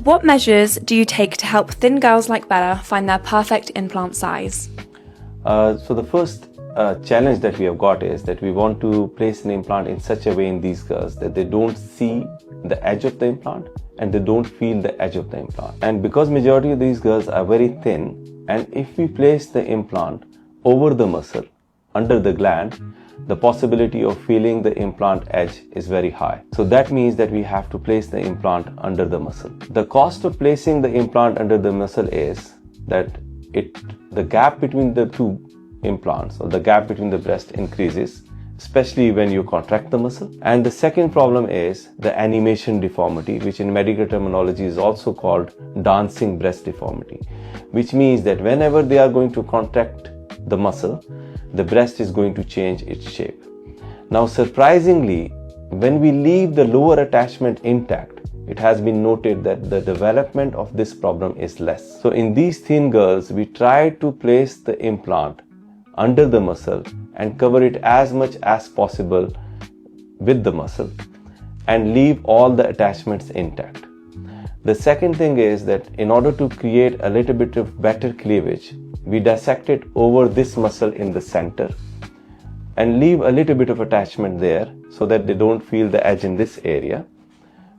What measures do you take to help thin girls like Bella find their perfect implant size? So the first challenge that we have got is that we want to place an implant in such a way in these girls that they don't see the edge of the implant and they don't feel the edge of the implant. And because majority of these girls are very thin, and if we place the implant over the muscle, under the gland, the possibility of feeling the implant edge is very high. So that means that we have to place the implant under the muscle. The cost of placing the implant under the muscle is that the gap between the two implants, or the gap between the breast, increases, especially when you contract the muscle. And the second problem is the animation deformity, which in medical terminology is also called dancing breast deformity, which means that whenever they are going to contract the muscle, the breast is going to change its shape. Now, surprisingly, when we leave the lower attachment intact, it has been noted that the development of this problem is less. So in these thin girls, we try to place the implant under the muscle and cover it as much as possible with the muscle and leave all the attachments intact. The second thing is that in order to create a little bit of better cleavage, we dissect it over this muscle in the center and leave a little bit of attachment there so that they don't feel the edge in this area,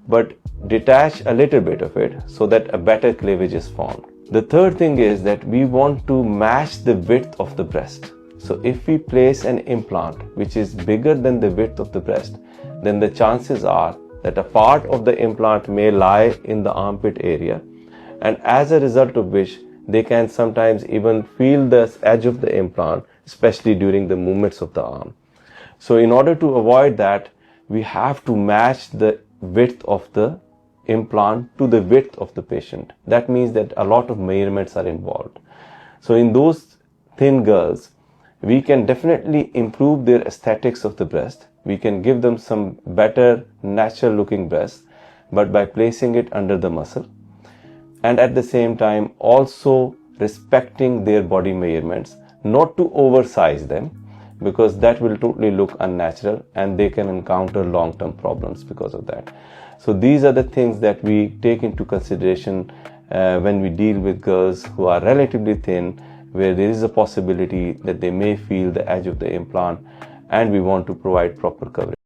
but detach a little bit of it so that a better cleavage is formed. The third thing is that we want to match the width of the breast. So if we place an implant which is bigger than the width of the breast, then the chances are that a part of the implant may lie in the armpit area, and as a result of which they can sometimes even feel the edge of the implant, especially during the movements of the arm. So in order to avoid that, we have to match the width of the implant to the width of the patient. That means that a lot of measurements are involved. So in those thin girls, we can definitely improve their aesthetics of the breast. We can give them some better natural looking breasts, but by placing it under the muscle, and at the same time also respecting their body measurements, not to oversize them, because that will totally look unnatural and they can encounter long-term problems because of that. So these are the things that we take into consideration when we deal with girls who are relatively thin, where there is a possibility that they may feel the edge of the implant, and we want to provide proper coverage.